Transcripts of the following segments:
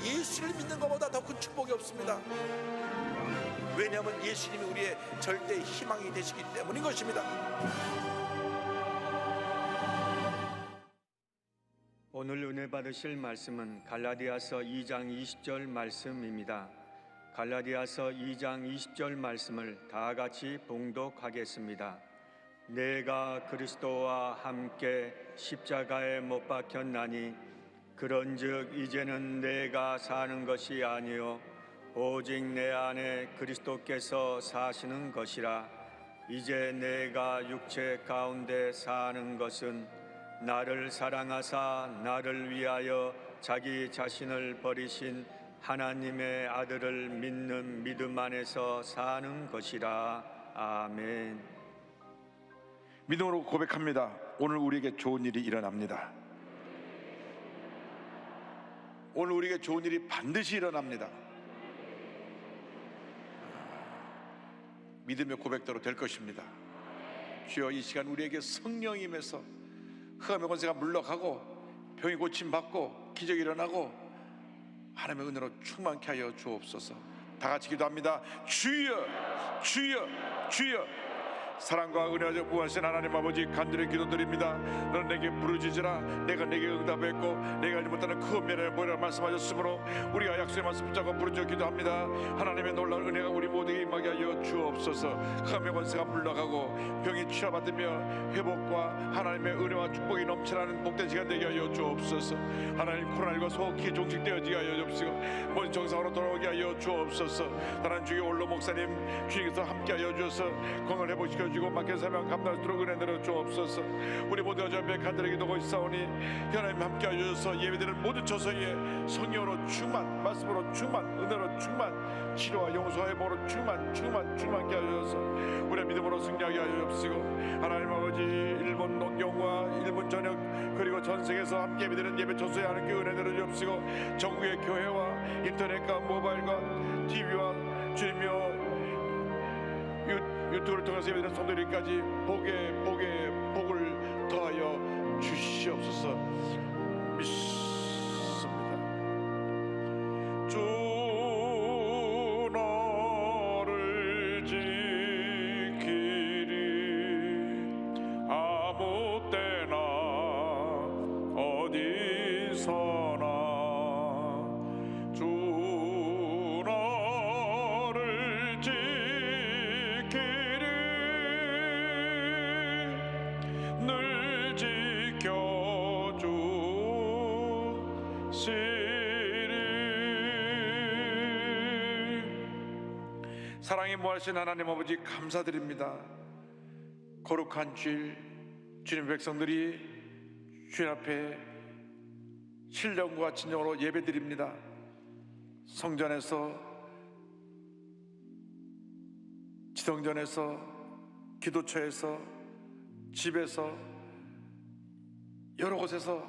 예수를 믿는 것보다 더 큰 축복이 없습니다. 왜냐하면 예수님이 우리의 절대 희망이 되시기 때문인 것입니다. 오늘 은혜 받으실 말씀은 갈라디아서 2장 20절 말씀입니다. 갈라디아서 2장 20절 말씀을 다 같이 봉독하겠습니다. 내가 그리스도와 함께 십자가에 못 박혔나니 그런즉 이제는 내가 사는 것이 아니요 오직 내 안에 그리스도께서 사시는 것이라. 이제 내가 육체 가운데 사는 것은 나를 사랑하사 나를 위하여 자기 자신을 버리신 하나님의 아들을 믿는 믿음 안에서 사는 것이라. 아멘. 믿음으로 고백합니다. 오늘 우리에게 좋은 일이 일어납니다. 오늘 우리에게 좋은 일이 반드시 일어납니다. 믿음의 고백대로 될 것입니다. 주여, 이 시간 우리에게 성령이 임해서 흑암의 권세가 물러가고 병이 고침받고 기적이 일어나고 하나님의 은혜로 충만케 하여 주옵소서. 다 같이 기도합니다. 주여, 주여, 주여. 사랑과 은혜와 무한하신 하나님 아버지, 간절히 기도드립니다. 너는 내게 부르짖으라 내가 내게 응답했고 내가 알지 못하는 그 은혜를 보이라 말씀하셨으므로 우리가 약속의 말씀 붙잡고 부르짖어 기도합니다. 하나님의 놀라운 은혜가 우리 모두에게 임하게 하여 주옵소서. 흑암의 권세가 물러가고 병이 치료받으며 회복과 하나님의 은혜와 축복이 넘쳐나는 복된 시간 되게 하여 주옵소서. 하나님, 코로나19가 속히 종식되어지게 하여 주옵시고 모든 정상으로 돌아오게 하여 주옵소서. 하나님, 주의 올로 목사님 주님께서 함께하여 주셔서 건강을 회복시켜 주고 맡긴 사명 감당할 수 있도록 은혜 내려 주옵소서. 우리 모두가 주 앞에 간절히 기도하고 있사오니 하나님 함께하여 주셔서 예배드리는 모든 저서에 성령으로 충만, 말씀으로 충만, 은혜로 충만, 치료와 용서와 회복으로 충만케 하여 주셔서 우리의 믿음으로 승리하게 하여 주옵시고, 하나님 아버지, 일본 농경과 일본 전역 그리고 전 세계에서 함께 예배드리는 예배 저서에 하나님께 은혜 내려 주옵시고, 전국의 교회와 인터넷과 모바일과 TV와 주님이여 유튜브를 통해서 예배드리는 성도들까지 복을 더하여 주시옵소서. 믿습니다. 주 너를 지키리 아무 때나 어디서나. 주 너를 늘 지켜주시리. 사랑이 무하신 하나님 아버지, 감사드립니다. 거룩한 주일 주님 백성들이 주님 앞에 신령과 진정으로 예배드립니다. 성전에서, 지성전에서, 기도처에서, 집에서, 여러 곳에서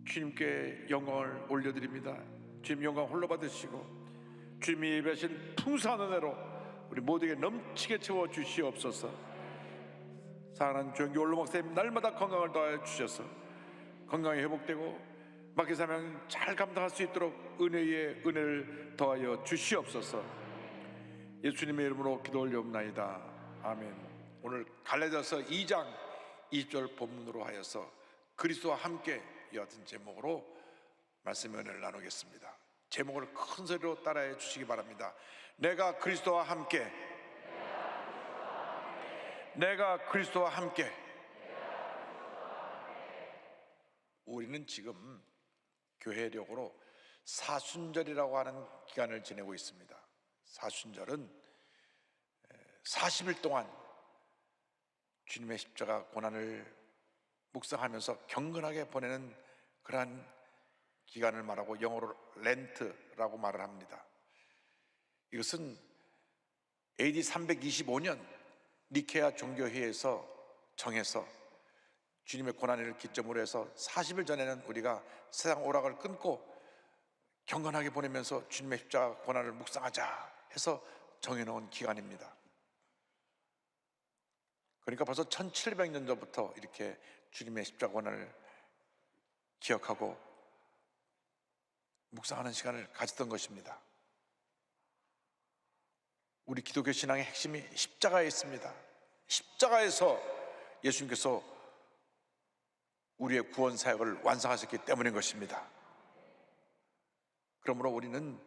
주님께 영광을 올려드립니다. 주님 영광 홀로 받으시고 주님이 예배하신 풍성한 은혜로 우리 모두에게 넘치게 채워 주시옵소서. 사랑하는 주영기 올로 목사님, 날마다 건강을 더하여 주셔서 건강이 회복되고 맡긴 사명 잘 감당할 수 있도록 은혜의 은혜를 더하여 주시옵소서. 예수님의 이름으로 기도 올려옵나이다. 아멘. 오늘 갈라디아서 2장 20절 본문으로 하여서 그리스도와 함께 이 같은 제목으로 말씀의 은혜를 나누겠습니다. 제목을 큰 소리로 따라해 주시기 바랍니다. 내가 그리스도와 함께, 내가 그리스도와 함께. 우리는 지금 교회력으로 사순절이라고 하는 기간을 지내고 있습니다. 사순절은 40일 동안 주님의 십자가 고난을 묵상하면서 경건하게 보내는 그러한 기간을 말하고 영어로 렌트라고 말을 합니다. 이것은 AD 325년 니케아 종교회의에서 정해서 주님의 고난을 기점으로 해서 40일 전에는 우리가 세상 오락을 끊고 경건하게 보내면서 주님의 십자가 고난을 묵상하자 해서 정해놓은 기간입니다. 그러니까 벌써 1700년 전부터 이렇게 주님의 십자가 고난을 기억하고 묵상하는 시간을 가졌던 것입니다. 우리 기독교 신앙의 핵심이 십자가에 있습니다. 십자가에서 예수님께서 우리의 구원 사역을 완성하셨기 때문인 것입니다. 그러므로 우리는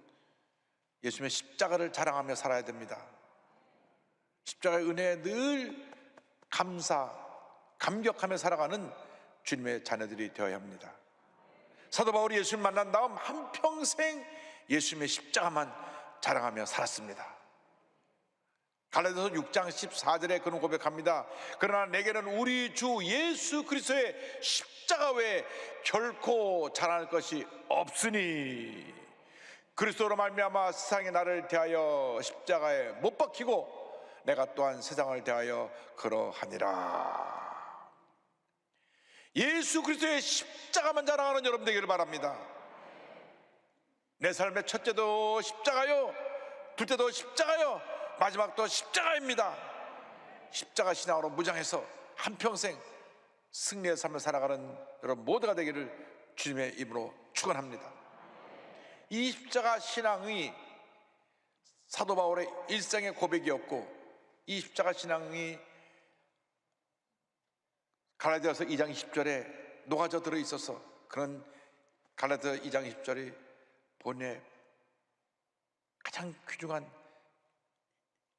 예수님의 십자가를 자랑하며 살아야 됩니다. 십자가의 은혜에 늘 감격하며 살아가는 주님의 자녀들이 되어야 합니다. 사도 바울이 예수님 만난 다음 한평생 예수님의 십자가만 자랑하며 살았습니다. 갈라디아서 6장 14절에 그는 고백합니다. 그러나 내게는 우리 주 예수 그리스도의 십자가 외에 결코 자랑할 것이 없으니 그리스도로 말미암아 세상이 나를 대하여 십자가에 못 박히고 내가 또한 세상을 대하여 그러하니라. 예수 그리스도의 십자가만 자랑하는 여러분 되기를 바랍니다. 내 삶의 첫째도 십자가요, 둘째도 십자가요, 마지막도 십자가입니다. 십자가 신앙으로 무장해서 한평생 승리의 삶을 살아가는 여러분 모두가 되기를 주님의 이름으로 축원합니다. 이 십자가 신앙이 사도 바울의 일생의 고백이었고, 이 십자가 신앙이 갈라디아서 2장 20절에 녹아져 들어있어서 그런 갈라디아서 2장 20절이 본의 가장 귀중한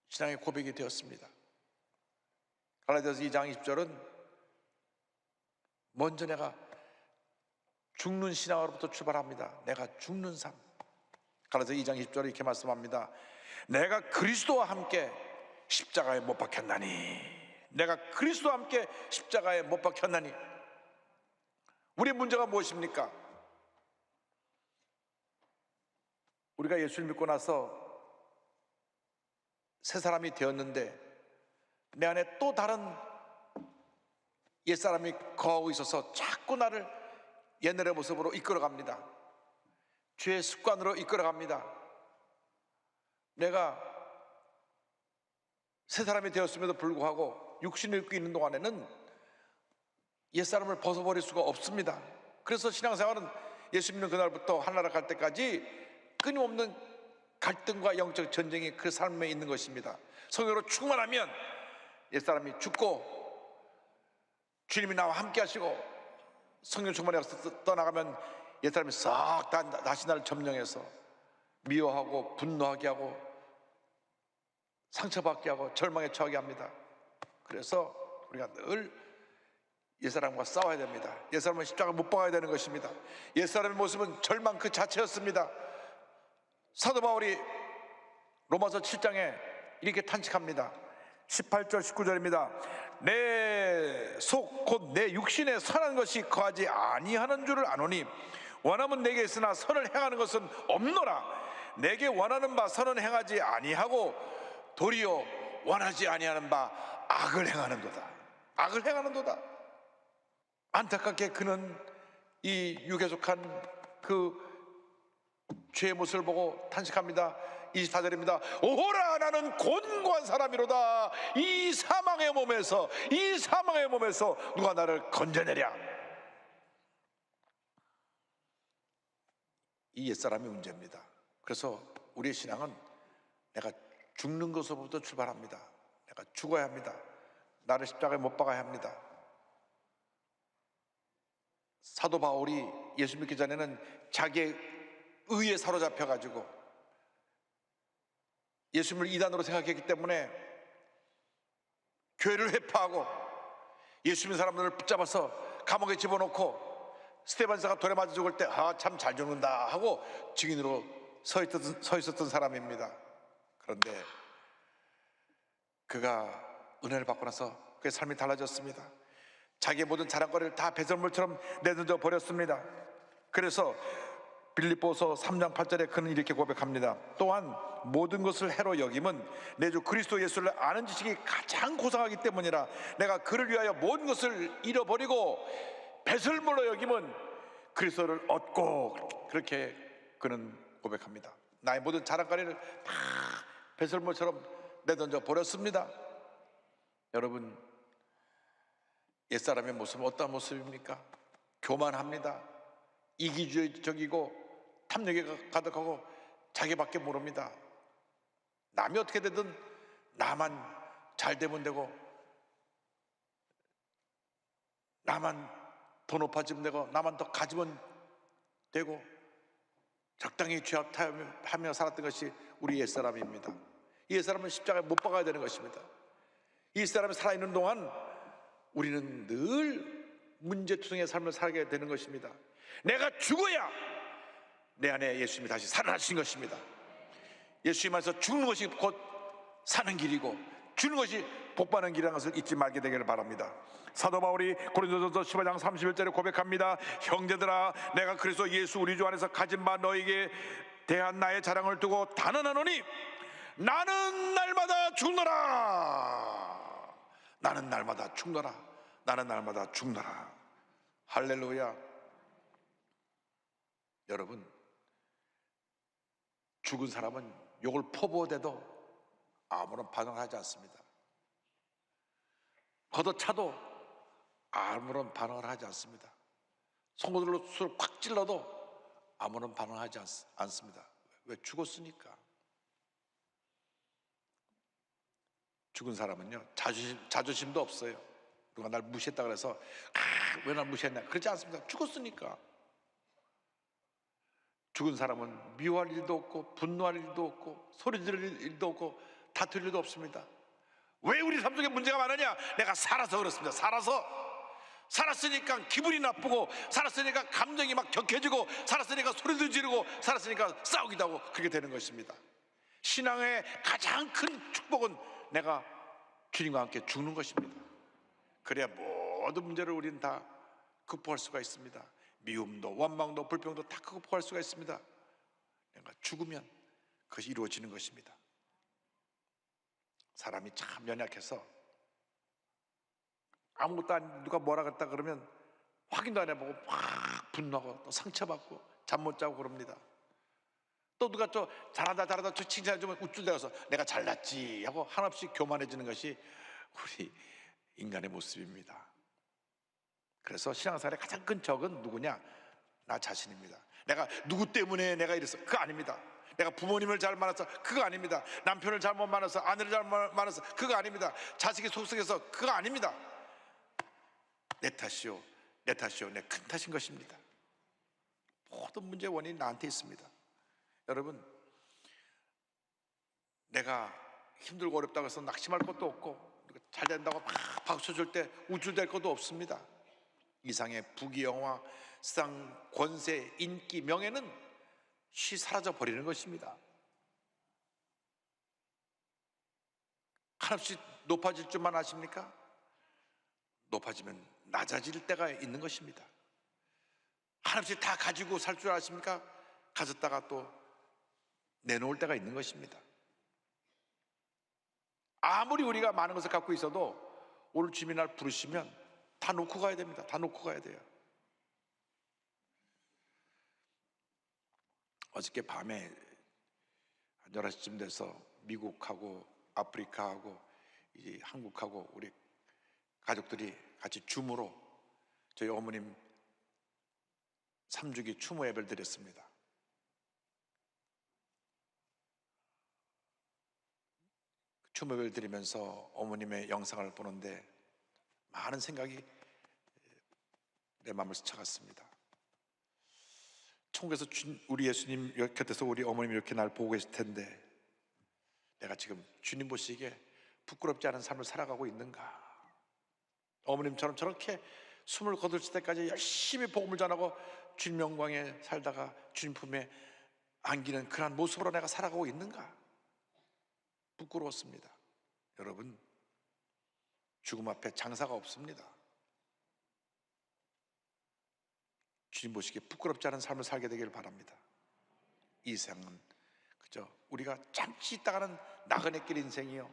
신앙의 고백이 되었습니다. 갈라디아서 2장 20절은 먼저 내가 죽는 신앙으로부터 출발합니다. 내가 죽는 삶. 갈라디아서 2장 20절에 이렇게 말씀합니다. 내가 그리스도와 함께 십자가에 못 박혔나니, 내가 그리스도와 함께 십자가에 못 박혔나니. 우리의 문제가 무엇입니까? 우리가 예수를 믿고 나서 새 사람이 되었는데 내 안에 또 다른 옛사람이 거하고 있어서 자꾸 나를 옛날의 모습으로 이끌어갑니다. 죄의 습관으로 이끌어갑니다. 내가 새 사람이 되었음에도 불구하고 육신을 입고 있는 동안에는 옛사람을 벗어버릴 수가 없습니다. 그래서 신앙생활은 예수 믿는 그날부터 하늘나라 갈 때까지 끊임없는 갈등과 영적 전쟁이 그 삶에 있는 것입니다. 성령으로 충만하면 옛사람이 죽고 주님이 나와 함께 하시고, 성령 충만에 떠나가면 옛사람이 싹 다 다시 나를 점령해서 미워하고 분노하게 하고 상처받게 하고 절망에 처하게 합니다. 그래서 우리가 늘 옛사람과 싸워야 됩니다. 옛사람은 십자가 못 박아야 되는 것입니다. 옛사람의 모습은 절망 그 자체였습니다. 사도 바울이 로마서 7장에 이렇게 탄식합니다. 18절 19절입니다. 내 속 곧 내 육신에 선한 것이 거하지 아니하는 줄을 아노니 원함은 내게 있으나 선을 행하는 것은 없노라. 내게 원하는 바 선은 행하지 아니하고 도리어 원하지 아니하는 바 악을 행하는도다. 악을 행하는도다. 안타깝게 그는 이 육에 속한 그 죄의 모습을 보고 탄식합니다. 24절입니다. 오호라 나는 곤고한 사람이로다. 이 사망의 몸에서 누가 나를 건져내랴. 이 옛사람이 문제입니다. 그래서 우리의 신앙은 내가 죽는 것으로부터 출발합니다. 내가 죽어야 합니다. 나를 십자가에 못 박아야 합니다. 사도 바울이 예수 믿기 전에는 자기의 의에 사로잡혀가지고 예수님을 이단으로 생각했기 때문에 교회를 회파하고 예수 믿는 사람들을 붙잡아서 감옥에 집어넣고 스데반사가 돌에 맞아 죽을 때 참 잘 죽는다 하고 증인으로 서 있었던 사람입니다. 그런데 그가 은혜를 받고 나서 그의 삶이 달라졌습니다. 자기의 모든 자랑거리를 다 배설물처럼 내던져 버렸습니다. 그래서 빌립보서 3장 8절에 그는 이렇게 고백합니다. 또한 모든 것을 해로 여김은 내 주 그리스도 예수를 아는 지식이 가장 고상하기 때문이라. 내가 그를 위하여 모든 것을 잃어버리고 배설물로 여김은 그리스도를 얻고. 그렇게 그는 고백합니다. 나의 모든 자랑거리를 다 배설물처럼 내던져 버렸습니다. 여러분, 옛사람의 모습은 어떤 모습입니까? 교만합니다. 이기주의적이고 탐욕에 가득하고 자기밖에 모릅니다. 남이 어떻게 되든 나만 잘 되면 되고, 나만 더 높아지면 되고, 나만 더 가지면 되고, 적당히 죄악하며 살았던 것이 우리 옛사람입니다. 이 옛사람은 십자가에 못 박아야 되는 것입니다. 이 사람이 살아있는 동안 우리는 늘 문제투성이의 삶을 살게 되는 것입니다. 내가 죽어야 내 안에 예수님이 다시 살아나신 것입니다. 예수님 안에서 죽는 것이 곧 사는 길이고, 죽는 것이 복받는 길이라는 것을 잊지 말게 되기를 바랍니다. 사도 바울이 고린도전서 15장 31절에 고백합니다. 형제들아, 내가 그리스도 예수 우리 주 안에서 가진 바 너에게 대한 나의 자랑을 두고 단언하노니 나는 날마다 죽노라. 나는 날마다 죽노라. 나는 날마다 죽노라. 할렐루야. 여러분, 죽은 사람은 욕을 퍼부어대도 아무런 반응을 하지 않습니다. 걷어차도 아무런 반응을 하지 않습니다. 송곳으로 술을 콱 찔러도 아무런 반응을 하지 않습니다. 왜? 죽었으니까. 죽은 사람은요, 자존심도 없어요. 누가 날 무시했다 그래서 왜 날 무시했냐, 그렇지 않습니다. 죽었으니까. 죽은 사람은 미워할 일도 없고, 분노할 일도 없고, 소리 지를 일도 없고, 다툴 일도 없습니다. 왜 우리 삶 속에 문제가 많으냐? 내가 살아서 그렇습니다. 살았으니까 기분이 나쁘고, 살았으니까 감정이 막 격해지고, 살았으니까 소리도 지르고, 살았으니까 싸우기도 하고, 그렇게 되는 것입니다. 신앙의 가장 큰 축복은 내가 주님과 함께 죽는 것입니다. 그래야 모든 문제를 우리는 다 극복할 수가 있습니다. 미움도 원망도 불평도 다 극복할 수가 있습니다. 내가 죽으면 그것이 이루어지는 것입니다. 사람이 참 연약해서 아무것도 안, 누가 뭐라 그랬다 그러면 확인도 안 해보고 막 분노하고 또 상처받고 잠 못 자고 그럽니다. 또 누가 또 잘한다 또 칭찬해주면 우쭐대서 내가 잘났지 하고 한없이 교만해지는 것이 우리 인간의 모습입니다. 그래서 신앙생활의 가장 큰 적은 누구냐? 나 자신입니다. 내가 누구 때문에 내가 이랬어? 그거 아닙니다. 내가 부모님을 잘 만나서 그거 아닙니다. 남편을 잘못 만나서, 아내를 잘못 만나서 그거 아닙니다. 자식이 속썩여서 그거 아닙니다. 내 탓이요, 내 큰 탓인 것입니다. 모든 문제의 원인이 나한테 있습니다. 여러분, 내가 힘들고 어렵다고 해서 낙심할 것도 없고, 잘 된다고 막 박수 줄 때 우쭐댈 것도 없습니다. 이상의 부귀영화, 세상 권세, 인기, 명예는 쉬 사라져 버리는 것입니다. 한없이 높아질 줄만 아십니까? 높아지면 낮아질 때가 있는 것입니다. 한없이 다 가지고 살 줄 아십니까? 가졌다가 또 내놓을 때가 있는 것입니다. 아무리 우리가 많은 것을 갖고 있어도 오늘 주님이 날 부르시면 다 놓고 가야 됩니다. 다 놓고 가야 돼요. 어저께 밤에 한 11시쯤 돼서 미국하고 아프리카하고 이제 한국하고 우리 가족들이 같이 줌으로 저희 어머님 3주기 추모 예배를 드렸습니다. 추모 예배를 드리면서 어머님의 영상을 보는데 많은 생각이 내 마음을 스쳐갔습니다. 천국에서 우리 예수님 곁에서 우리 어머님이 이렇게 날 보고 계실 텐데 내가 지금 주님 보시기에 부끄럽지 않은 삶을 살아가고 있는가? 어머님처럼 저렇게 숨을 거둘 때까지 열심히 복음을 전하고 주님 영광에 살다가 주님 품에 안기는 그런 모습으로 내가 살아가고 있는가? 부끄러웠습니다. 여러분, 죽음 앞에 장사가 없습니다. 주님 보시기에 부끄럽지 않은 삶을 살게 되기를 바랍니다. 이 세상은 그저 우리가 잠시 있다가는 나그네길 인생이요,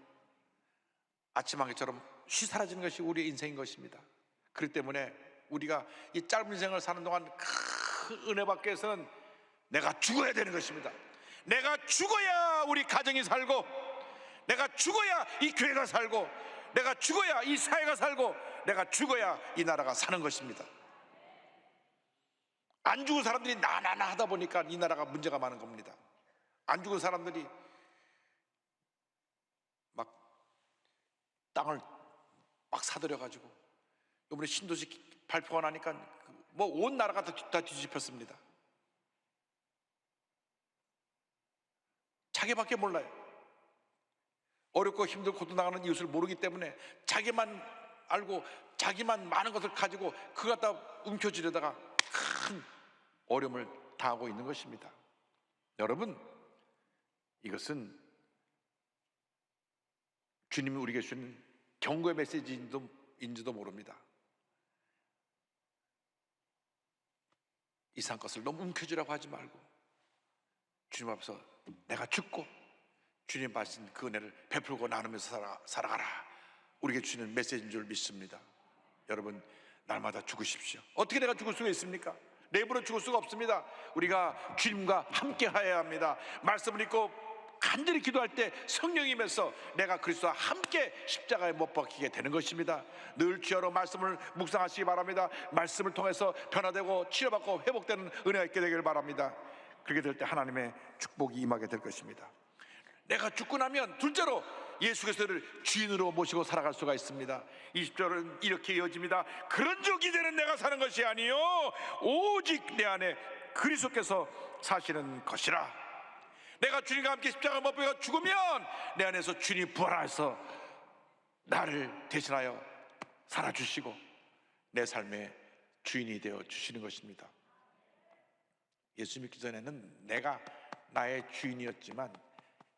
아침 안개처럼 쉬 사라지는 것이 우리의 인생인 것입니다. 그렇기 때문에 우리가 이 짧은 인생을 사는 동안 큰 은혜 받기 위해서는 내가 죽어야 되는 것입니다. 내가 죽어야 우리 가정이 살고, 내가 죽어야 이 교회가 살고, 내가 죽어야 이 사회가 살고, 내가 죽어야 이 나라가 사는 것입니다. 안 죽은 사람들이 나나나 하다 보니까 이 나라가 문제가 많은 겁니다. 안 죽은 사람들이 막 땅을 막 사들여가지고 이번에 신도시 발표가 나니까 뭐 온 나라가 다 뒤집혔습니다. 자기밖에 몰라요. 어렵고 힘들고 고통당하는 이웃을 모르기 때문에 자기만 알고 자기만 많은 것을 가지고 그거 갖다 움켜쥐려다가 큰 어려움을 당하고 있는 것입니다. 여러분, 이것은 주님이 우리에게 주는 경고의 메시지인지도 모릅니다. 이상한 것을 너무 움켜쥐라고 하지 말고 주님 앞에서 내가 죽고 주님 받으신 그 은혜를 베풀고 나누면서 살아가라, 우리에게 주는 메시지인 줄 믿습니다. 여러분, 날마다 죽으십시오. 어떻게 내가 죽을 수가 있습니까? 내 입으로 죽을 수가 없습니다. 우리가 주님과 함께 하여야 합니다. 말씀을 읽고 간절히 기도할 때 성령이 임해서 내가 그리스도와 함께 십자가에 못 박히게 되는 것입니다. 늘 주여로 말씀을 묵상하시기 바랍니다. 말씀을 통해서 변화되고 치료받고 회복되는 은혜가 있게 되기를 바랍니다. 그렇게 될 때 하나님의 축복이 임하게 될 것입니다. 내가 죽고 나면 둘째로 예수 그리스도를 주인으로 모시고 살아갈 수가 있습니다. 20절은 이렇게 이어집니다. 그런즉 이제는 내가 사는 것이 아니요 오직 내 안에 그리스도께서 사시는 것이라. 내가 주님과 함께 십자가 못 박혀 죽으면 내 안에서 주님이 부활하셔서 나를 대신하여 살아주시고 내 삶의 주인이 되어 주시는 것입니다. 예수 믿기 전에는 내가 나의 주인이었지만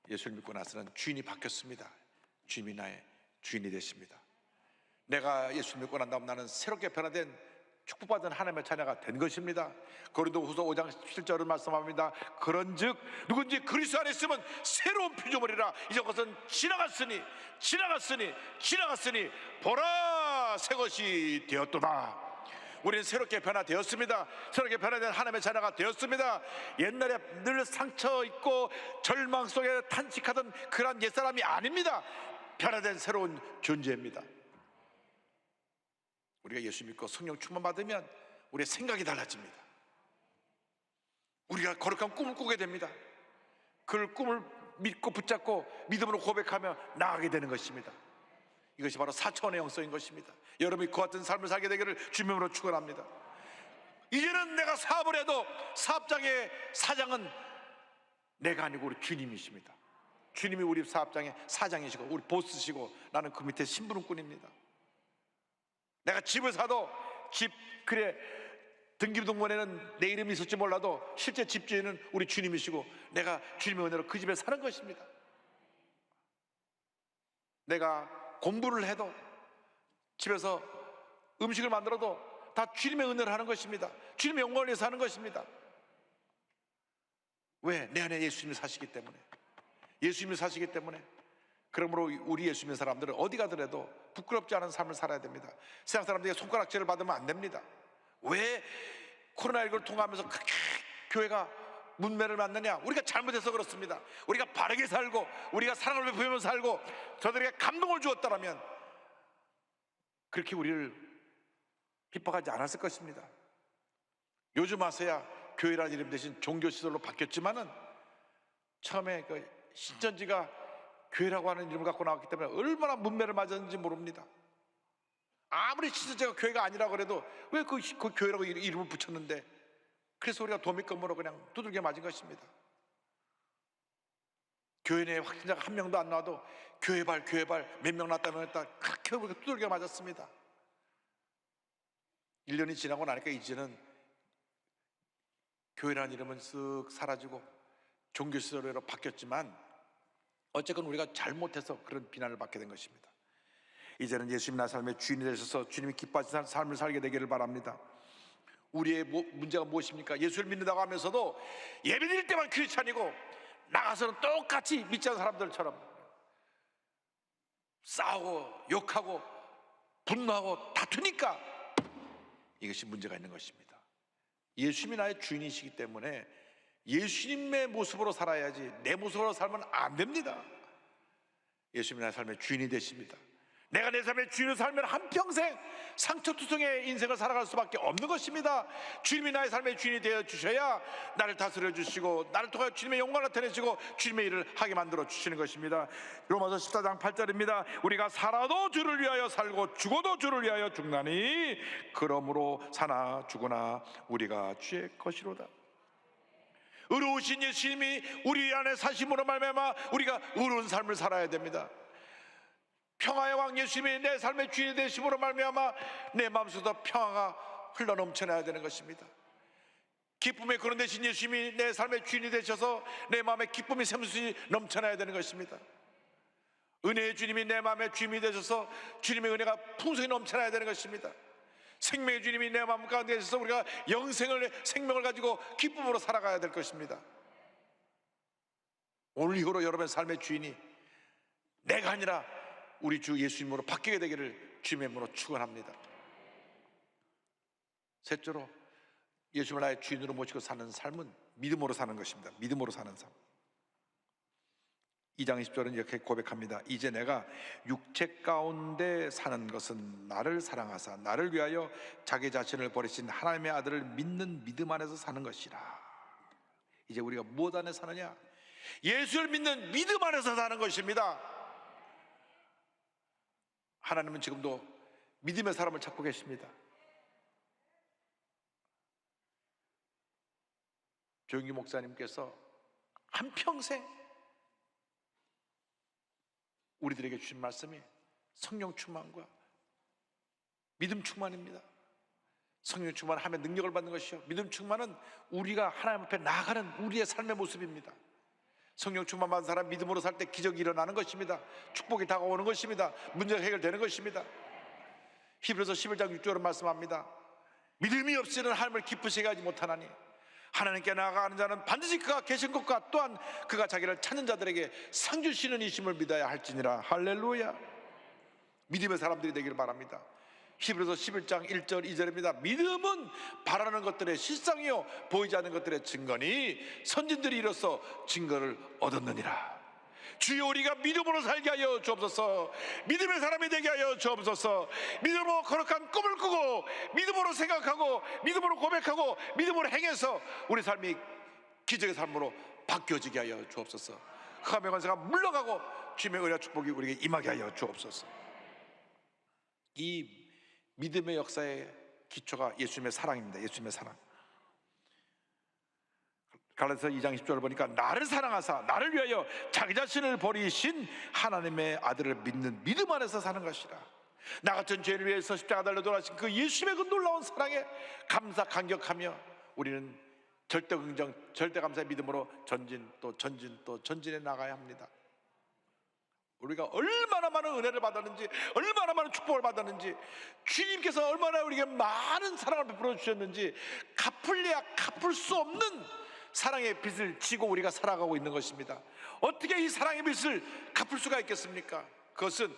예수를 믿고 나서는 주인이 바뀌었습니다. 주님이 나의 주인이 되십니다. 내가 예수를 믿고 난 다음 나는 새롭게 변화된 축복받은 하나님의 자녀가 된 것입니다. 고린도후서 5장 17절을 말씀합니다. 그런즉 누군지 그리스도 안에 있으면 새로운 피조물이라. 이전 것은 지나갔으니 보라 새 것이 되었도다. 우리는 새롭게 변화되었습니다. 새롭게 변화된 하나님의 자녀가 되었습니다. 옛날에 늘 상처 있고 절망 속에 탄식하던 그런 옛사람이 아닙니다. 변화된 새로운 존재입니다. 우리가 예수 믿고 성령 충만 받으면 우리의 생각이 달라집니다. 우리가 거룩한 꿈을 꾸게 됩니다. 그 꿈을 믿고 붙잡고 믿음으로 고백하며 나아가게 되는 것입니다. 이것이 바로 4차원의 영성인 것입니다. 여러분이 그 같은 삶을 살게 되기를 주님으로 축원합니다. 이제는 내가 사업을 해도 사업장의 사장은 내가 아니고 우리 주님이십니다. 주님이 우리 사업장의 사장이시고 우리 보스시고 나는 그 밑에 심부름꾼입니다. 내가 집을 사도 등기부등본에는 내 이름이 있을지 몰라도 실제 집주인은 우리 주님이시고 내가 주님의 은혜로 그 집에 사는 것입니다. 내가 공부를 해도 집에서 음식을 만들어도 다 주님의 은혜를 하는 것입니다. 주님의 영광을 위해서 하는 것입니다. 왜? 내 안에 예수님이 사시기 때문에. 예수님이 사시기 때문에. 그러므로 우리 예수 믿는 사람들은 어디 가더라도 부끄럽지 않은 삶을 살아야 됩니다. 세상 사람들에게 손가락질을 받으면 안 됩니다. 왜 코로나19를 통과하면서 그렇게 교회가 문매를 맞느냐? 우리가 잘못해서 그렇습니다. 우리가 바르게 살고 우리가 사랑을 베푸면서 살고 저들에게 감동을 주었다면 그렇게 우리를 핍박하지 않았을 것입니다. 요즘 와서야 교회라는 이름 대신 종교시설로 바뀌었지만은 처음에 그 신천지가 교회라고 하는 이름을 갖고 나왔기 때문에 얼마나 문매를 맞았는지 모릅니다. 아무리 신천지가 교회가 아니라고 그래도 왜 그 교회라고 이름을 붙였는데, 그래서 우리가 도미건으로 그냥 두들겨 맞은 것입니다. 교회 내에 확진자가 한 명도 안 나와도 교회발 몇 명 났다면 그렇게 우리가 두들겨 맞았습니다. 1년이 지나고 나니까 이제는 교회라는 이름은 쓱 사라지고 종교시설로 바뀌었지만 어쨌건 우리가 잘못해서 그런 비난을 받게 된 것입니다. 이제는 예수님 나 삶의 주인이 되셔서 주님이 기뻐하시는 삶을 살게 되기를 바랍니다. 우리의 문제가 무엇입니까? 예수를 믿는다고 하면서도 예배드릴 때만 크리스찬이고 나가서는 똑같이 믿지 않는 사람들처럼 싸우고 욕하고 분노하고 다투니까 이것이 문제가 있는 것입니다. 예수님이 나의 주인이시기 때문에 예수님의 모습으로 살아야지 내 모습으로 살면 안 됩니다. 예수님이 나의 삶의 주인이 되십니다. 내가 내 삶의 주인으로 살면 한평생 상처투성의 인생을 살아갈 수밖에 없는 것입니다. 주님이 나의 삶의 주인이 되어 주셔야 나를 다스려 주시고 나를 통하여 주님의 영광을 나타내시고 주님의 일을 하게 만들어 주시는 것입니다. 로마서 14장 8절입니다. 우리가 살아도 주를 위하여 살고 죽어도 주를 위하여 죽나니 그러므로 사나 죽으나 우리가 주의 것이로다. 의로우신 예수님이 우리 안에 사심으로 말미암아 우리가 의로운 삶을 살아야 됩니다. 평화의 왕 예수님이 내 삶의 주인이 되심으로 말미암아 내 마음속에서 평화가 흘러넘쳐나야 되는 것입니다. 기쁨의 근원 되신 예수님이 내 삶의 주인이 되셔서 내 마음에 기쁨이 샘솟이 넘쳐나야 되는 것입니다. 은혜의 주님이 내 마음의 주인이 되셔서 주님의 은혜가 풍성히 넘쳐나야 되는 것입니다. 생명의 주님이 내 마음 가운데 계셔서 우리가 생명을 가지고 기쁨으로 살아가야 될 것입니다. 오늘 이후로 여러분의 삶의 주인이 내가 아니라 우리 주 예수님으로 바뀌게 되기를 주님의 이름으로 축원합니다. 셋째로, 예수님을 나의 주인으로 모시고 사는 삶은 믿음으로 사는 것입니다. 믿음으로 사는 삶. 2장 20절은 이렇게 고백합니다. 이제 내가 육체 가운데 사는 것은 나를 사랑하사 나를 위하여 자기 자신을 버리신 하나님의 아들을 믿는 믿음 안에서 사는 것이라. 이제 우리가 무엇 안에 사느냐? 예수를 믿는 믿음 안에서 사는 것입니다. 하나님은 지금도 믿음의 사람을 찾고 계십니다. 조영기 목사님께서 한평생 우리들에게 주신 말씀이 성령 충만과 믿음 충만입니다. 성령 충만하면 능력을 받는 것이요, 믿음 충만은 우리가 하나님 앞에 나아가는 우리의 삶의 모습입니다. 성령 충만 받은 사람 믿음으로 살 때 기적이 일어나는 것입니다. 축복이 다가오는 것입니다. 문제가 해결되는 것입니다. 히브리서 11장 6절은 말씀합니다. 믿음이 없이는 하나님을 기쁘시게 하지 못하나니 하나님께 나아가는 자는 반드시 그가 계신 것과 또한 그가 자기를 찾는 자들에게 상 주시는 이심을 믿어야 할지니라. 할렐루야. 믿음의 사람들이 되기를 바랍니다. 히브리서 11장 1절 2절입니다. 믿음은 바라는 것들의 실상이요 보이지 않는 것들의 증거니 선진들이 이로써 증거를 얻었느니라. 주여 우리가 믿음으로 살게 하여 주옵소서. 믿음의 사람이 되게 하여 주옵소서. 믿음으로 거룩한 꿈을 꾸고 믿음으로 생각하고 믿음으로 고백하고 믿음으로 행해서 우리 삶이 기적의 삶으로 바뀌어지게 하여 주옵소서. 흑암의 권세가 물러가고 주님의 은혜와 축복이 우리에게 임하게 하여 주옵소서. 이 믿음의 역사의 기초가 예수님의 사랑입니다. 예수님의 사랑. 갈라디아서 2장 10절을 보니까 나를 사랑하사 나를 위하여 자기 자신을 버리신 하나님의 아들을 믿는 믿음 안에서 사는 것이라. 나 같은 죄를 위해서 십자가 달려 돌아가신 그 예수님의 그 놀라운 사랑에 감사 감격하며 우리는 절대 긍정 절대 감사의 믿음으로 전진 또 전진 또 전진해 나가야 합니다. 우리가 얼마나 많은 은혜를 받았는지, 얼마나 많은 축복을 받았는지, 주님께서 얼마나 우리에게 많은 사랑을 베풀어 주셨는지 갚을래야 갚을 수 없는 사랑의 빚을 지고 우리가 살아가고 있는 것입니다. 어떻게 이 사랑의 빚을 갚을 수가 있겠습니까? 그것은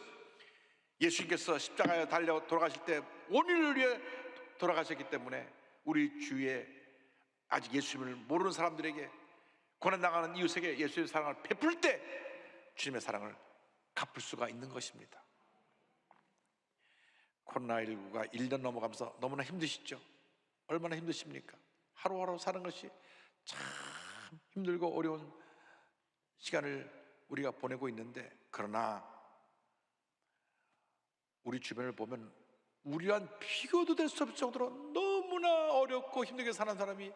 예수님께서 십자가에 달려 돌아가실 때 온유를 위해 돌아가셨기 때문에 우리 주위에 아직 예수님을 모르는 사람들에게, 고난당하는 이웃에게 예수님의 사랑을 베풀 때 주님의 사랑을 갚을 수가 있는 것입니다. 코로나19가 1년 넘어가면서 너무나 힘드시죠? 얼마나 힘드십니까? 하루하루 사는 것이 참 힘들고 어려운 시간을 우리가 보내고 있는데, 그러나 우리 주변을 보면 우리와는 비교도 될 수 없을 정도로 너무나 어렵고 힘들게 사는 사람이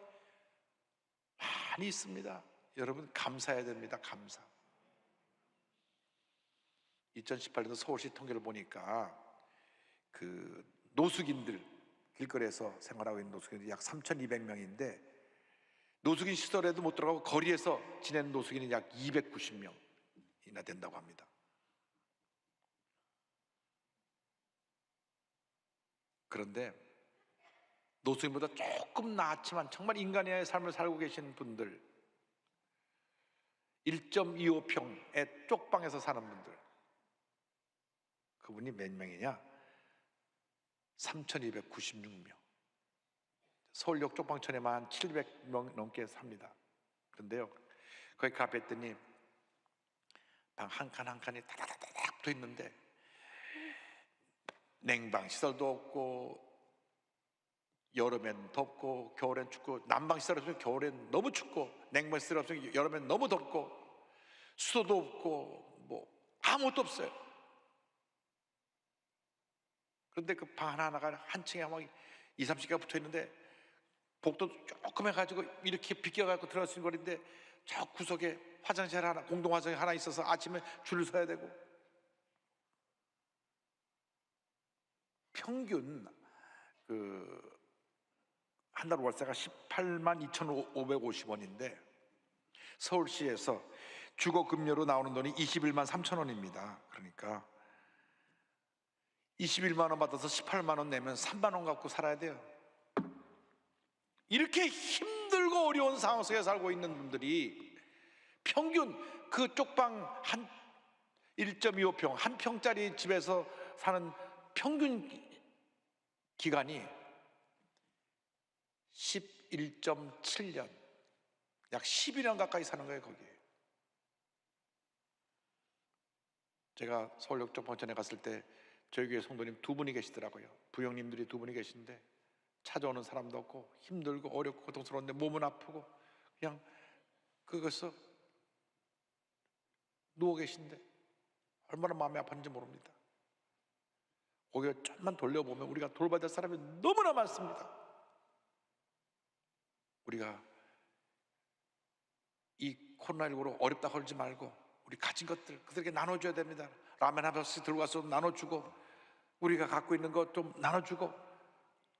많이 있습니다. 여러분 감사해야 됩니다. 감사. 2018년도 서울시 통계를 보니까 그 노숙인들, 길거리에서 생활하고 있는 노숙인들이 약 3,200명인데 노숙인 시설에도 못 들어가고 거리에서 지내는 노숙인이 약 290명이나 된다고 합니다. 그런데 노숙인보다 조금 나았지만 정말 인간의 삶을 살고 계신 분들, 1.25평의 쪽방에서 사는 분들, 그분이 몇 명이냐? 3,296명. 서울역 쪽방촌에만 700명 넘게 삽니다. 그런데요, 거기 가봤더니 방 한 칸 한 칸이 다다다닥 붙어 있는데 냉방 시설도 없고, 여름엔 덥고 겨울엔 춥고, 난방 시설 없으면 겨울엔 너무 춥고, 냉방 시설 없으면 여름엔 너무 덥고, 수도도 없고, 뭐 아무것도 없어요. 그런데 그 방 하나하나가 한 층에 막 2, 30개가 붙어 있는데, 복도 조금 해가지고 이렇게 비껴가지고 들어갈 수 있는 거리인데, 저 구석에 화장실 하나, 공동 화장실 하나 있어서 아침에 줄을 서야 되고, 평균 한 달 월세가 18만 2,550원인데 서울시에서 주거급여로 나오는 돈이 21만 3천 원입니다. 그러니까 21만 원 받아서 18만 원 내면 3만 원 갖고 살아야 돼요. 이렇게 힘들고 어려운 상황 속에 살고 있는 분들이 평균 그 쪽방 한 1.25평 한 평짜리 집에서 사는 평균 기간이 11.7년, 약 12년 가까이 사는 거예요. 거기에 제가 서울역 쪽방촌에 갔을 때 저희 교회 성도님 두 분이 계시더라고요. 부형님들이 두 분이 계신데 찾아오는 사람도 없고 힘들고 어렵고 고통스러운데 몸은 아프고 그냥 그것서 누워 계신데 얼마나 마음이 아팠는지 모릅니다. 오히려 좀만 돌려보면 우리가 돌봐야 될 사람이 너무나 많습니다. 우리가 이 코로나19로 어렵다 그러지 말고 우리 가진 것들 그들에게 나눠줘야 됩니다. 라면 한 박스씩 들고 가서 나눠주고, 우리가 갖고 있는 것 좀 나눠주고,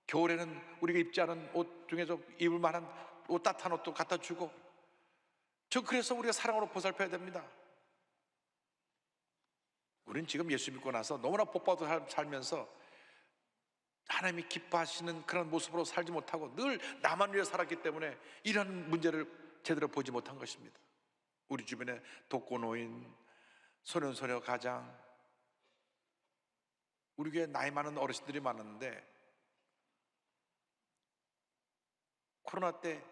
겨울에는 우리가 입지 않은 옷 중에서 입을 만한 옷, 따뜻한 옷도 갖다 주고. 그래서 우리가 사랑으로 보살펴야 됩니다. 우리는 지금 예수 믿고 나서 너무나 복받고 살면서 하나님이 기뻐하시는 그런 모습으로 살지 못하고 늘 나만 위해 살았기 때문에 이런 문제를 제대로 보지 못한 것입니다. 우리 주변에 독거노인, 소년소녀 가장, 우리 교회 나이 많은 어르신들이 많았는데 코로나 때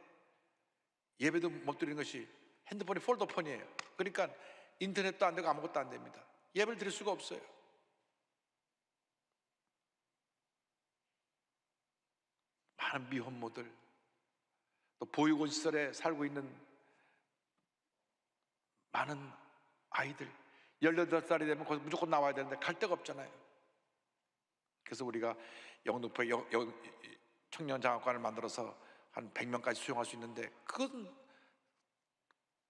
예배도 못 드리는 것이 핸드폰이 폴더폰이에요. 그러니까 인터넷도 안 되고 아무것도 안 됩니다. 예배를 드릴 수가 없어요. 많은 미혼모들, 또 보육원 시설에 살고 있는 많은 아이들, 18살이 되면 거기서 무조건 나와야 되는데 갈 데가 없잖아요. 그래서 우리가 영등포에 청년장학관을 만들어서 한 100명까지 수용할 수 있는데 그건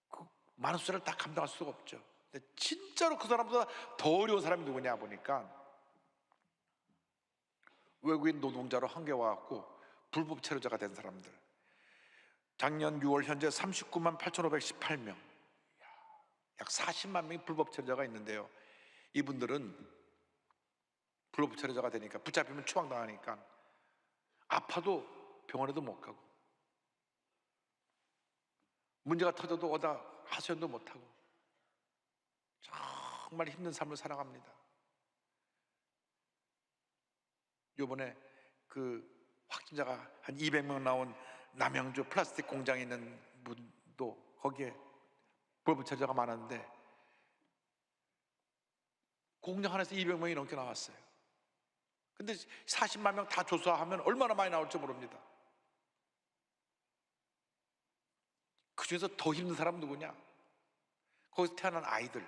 그 많은 숫자를 다 감당할 수가 없죠. 근데 진짜로 그 사람보다 더 어려운 사람이 누구냐 보니까 외국인 노동자로 한국에 와갖고 불법 체류자가 된 사람들, 작년 6월 현재 39만 8,518명, 약 40만 명이 불법 체류자가 있는데요. 이분들은 불법 체류자가 되니까 붙잡히면 추방당하니까 아파도 병원에도 못 가고, 문제가 터져도 어디다 하소연도 못하고 정말 힘든 삶을 살아갑니다. 요번에 그 확진자가 한 200명 나온 남양주 플라스틱 공장에 있는 분도 거기에 불법 체류자가 많았는데 공장 하나에서 200명이 넘게 나왔어요. 근데 40만 명 다 조사하면 얼마나 많이 나올지 모릅니다. 그 중에서 더 힘든 사람은 누구냐? 거기서 태어난 아이들.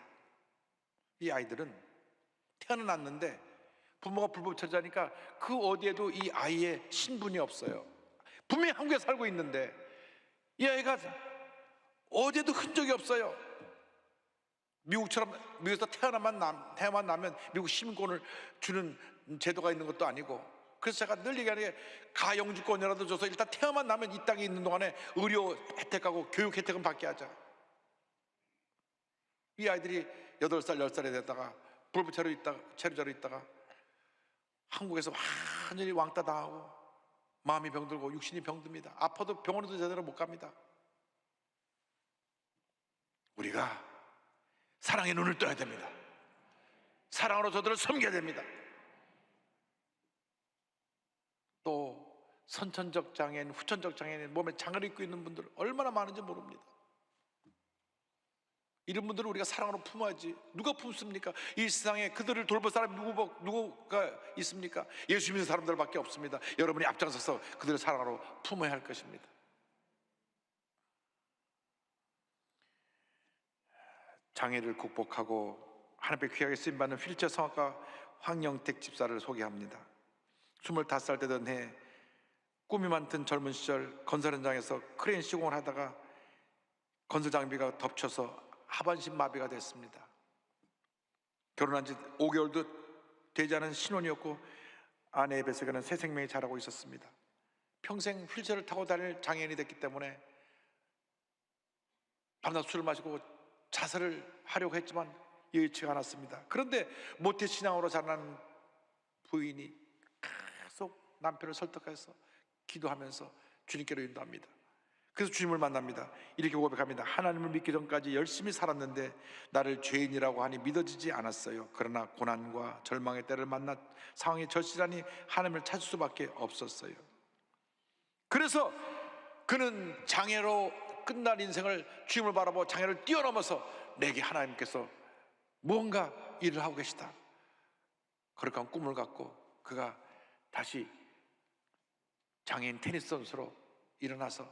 이 아이들은 태어났는데 부모가 불법 체류자니까 그 어디에도 이 아이의 신분이 없어요. 분명히 한국에 살고 있는데 이 아이가 어디에도 흔적이 없어요. 미국처럼 미국에서 태어나만 나면 미국 시민권을 주는 제도가 있는 것도 아니고, 그래서 제가 늘 얘기하는 게 가영주권이라도 줘서 일단 태어만 나면 이 땅에 있는 동안에 의료 혜택하고 교육 혜택은 받게 하자. 이 아이들이 8살, 10살에 됐다가 불법 체류자로 있다가 한국에서 완전히 왕따 당하고 마음이 병들고 육신이 병듭니다. 아파도 병원에도 제대로 못 갑니다. 우리가 사랑의 눈을 떠야 됩니다. 사랑으로 저들을 섬겨야 됩니다. 또 선천적 장애인, 후천적 장애인, 몸에 장을 입고 있는 분들 얼마나 많은지 모릅니다. 이런 분들을 우리가 사랑으로 품어야지. 누가 품습니까? 이 세상에 그들을 돌볼 사람이 누구가 있습니까? 예수 믿는 사람들밖에 없습니다. 여러분이 앞장서서 그들을 사랑으로 품어야 할 것입니다. 장애를 극복하고 하나님께 귀하게 쓰임받는 휠체어 성악가 황영택 집사를 소개합니다. 25살 되던 해 꿈이 많던 젊은 시절 건설 현장에서 크레인 시공을 하다가 건설 장비가 덮쳐서 하반신 마비가 됐습니다. 결혼한 지 5개월도 되지 않은 신혼이었고 아내의 뱃속에는 새 생명이 자라고 있었습니다. 평생 휠체어를 타고 다닐 장애인이 됐기 때문에 밤낮 술을 마시고 자살을 하려고 했지만 여의치가 않았습니다. 그런데 모태 신앙으로 자라난 부인이 계속 남편을 설득해서 기도하면서 주님께로 인도합니다. 그래서 주님을 만납니다. 이렇게 고백합니다. 하나님을 믿기 전까지 열심히 살았는데 나를 죄인이라고 하니 믿어지지 않았어요. 그러나 고난과 절망의 때를 만나 상황이 절실하니 하나님을 찾을 수밖에 없었어요. 그래서 그는 장애로 끝날 인생을 주님을 바라보고 장애를 뛰어넘어서 내게 하나님께서 무언가 일을 하고 계시다, 그렇게 꿈을 갖고 그가 다시 장애인 테니스 선수로 일어나서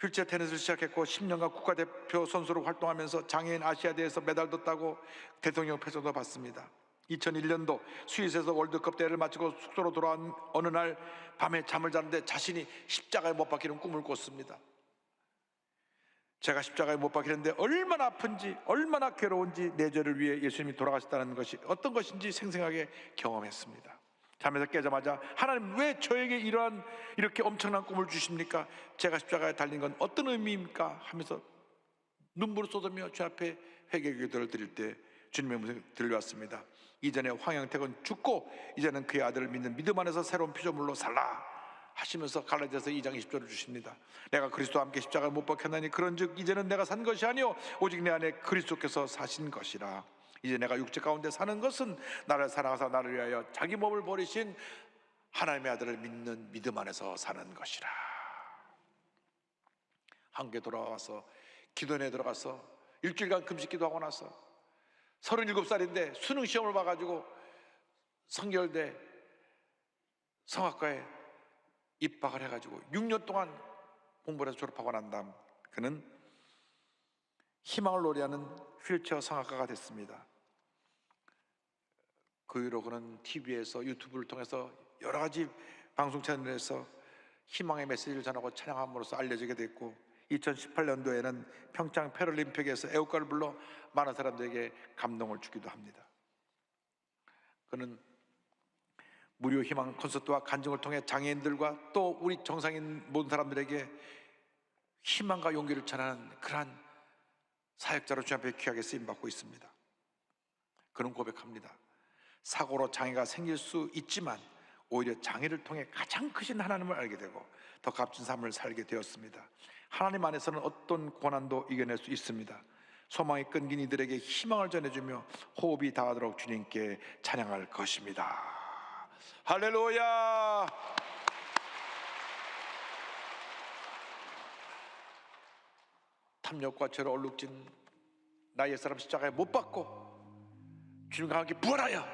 휠체어 테니스를 시작했고 10년간 국가대표 선수로 활동하면서 장애인 아시아대회에서 메달도 따고 대통령 표정도 받습니다. 2001년도 스위스에서 월드컵 대회를 마치고 숙소로 돌아온 어느 날 밤에 잠을 자는데 자신이 십자가에 못 박히는 꿈을 꿨습니다. 제가 십자가에 못 박히는데 얼마나 아픈지 얼마나 괴로운지 내 죄를 위해 예수님이 돌아가셨다는 것이 어떤 것인지 생생하게 경험했습니다. 잠에서 깨자마자 하나님 왜 저에게 이렇게 엄청난 꿈을 주십니까? 제가 십자가에 달린 건 어떤 의미입니까? 하면서 눈물을 쏟으며 주 앞에 회개 기도를 드릴 때 주님의 음성이 들려왔습니다. 이전에 황영택은 죽고 이제는 그의 아들을 믿는 믿음 안에서 새로운 피조물로 살라 하시면서 갈라디아서 2장 20절을 주십니다. 내가 그리스도와 함께 십자가에 못 박혔나니 그런즉 이제는 내가 산 것이 아니요 오직 내 안에 그리스도께서 사신 것이라. 이제 내가 육체 가운데 사는 것은 나를 사랑하사 나를 위하여 자기 몸을 버리신 하나님의 아들을 믿는 믿음 안에서 사는 것이라. 한국에 돌아와서 기도원에 들어가서 일주일간 금식 기도하고 나서 37살인데 수능 시험을 봐가지고 성결대 성악과에 입학을 해가지고 6년 동안 공부를 해서 졸업하고 난 다음 그는 희망을 노래하는 휠체어 성악가가 됐습니다. 그 이후로 그는 TV에서 유튜브를 통해서 여러 가지 방송 채널에서 희망의 메시지를 전하고 찬양함으로써 알려지게 됐고 2018년도에는 평창 패럴림픽에서 애국가를 불러 많은 사람들에게 감동을 주기도 합니다. 그는 무료 희망 콘서트와 간증을 통해 장애인들과 또 우리 정상인 모든 사람들에게 희망과 용기를 전하는 그러한 사역자로 주 앞에 귀하게 쓰임받고 있습니다. 그는 고백합니다. 사고로 장애가 생길 수 있지만 오히려 장애를 통해 가장 크신 하나님을 알게 되고 더 값진 삶을 살게 되었습니다. 하나님 안에서는 어떤 고난도 이겨낼 수 있습니다. 소망이 끊긴 이들에게 희망을 전해주며 호흡이 닿도록 주님께 찬양할 것입니다. 할렐루야. 탐욕과 죄로 얼룩진 나의 사람 십자가에 못 박고 주님과 함께 부활하여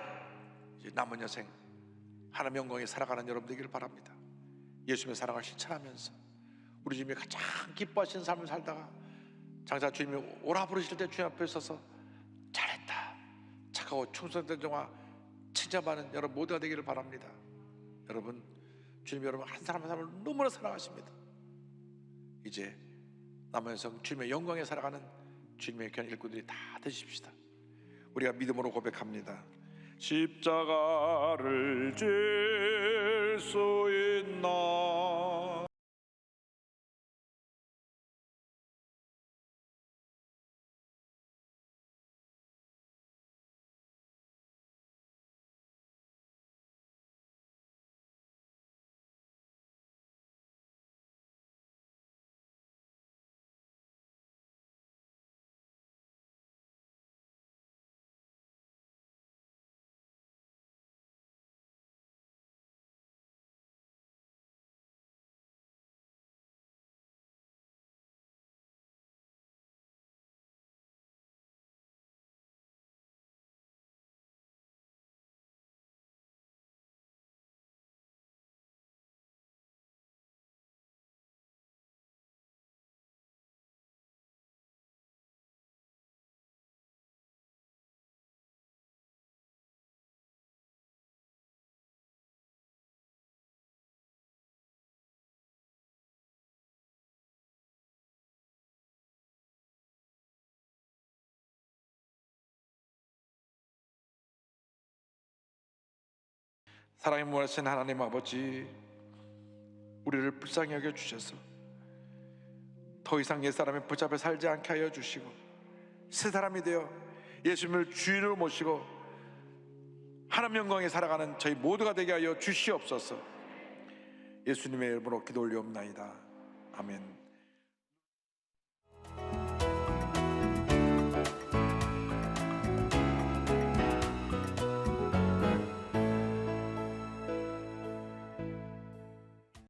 이제 남은 여생 하나님 영광에 살아가는 여러분 되기를 바랍니다. 예수님의 사랑을 실천하면서 우리 주님이 가장 기뻐하시는 삶을 살다가 장차 주님이 오라 부르실 때 주님 앞에 서서 잘했다, 착하고 충성된 종아 칭찬받는 여러분 모두가 되기를 바랍니다. 여러분, 주님 여러분 한 사람 한 사람을 너무나 사랑하십니다. 이제 남은 여생 주님의 영광에 살아가는 주님의 귀한 일꾼들이 다 되십시다. 우리가 믿음으로 고백합니다. 십자가를 질 수 있나 사랑의 무한하신 하나님 아버지, 우리를 불쌍히 여겨 주셔서 더 이상 옛사람의 붙잡혀 살지 않게 하여 주시고 새 사람이 되어 예수님을 주인으로 모시고 하나님 영광에 살아가는 저희 모두가 되게 하여 주시옵소서. 예수님의 이름으로 기도 올리옵나이다. 아멘.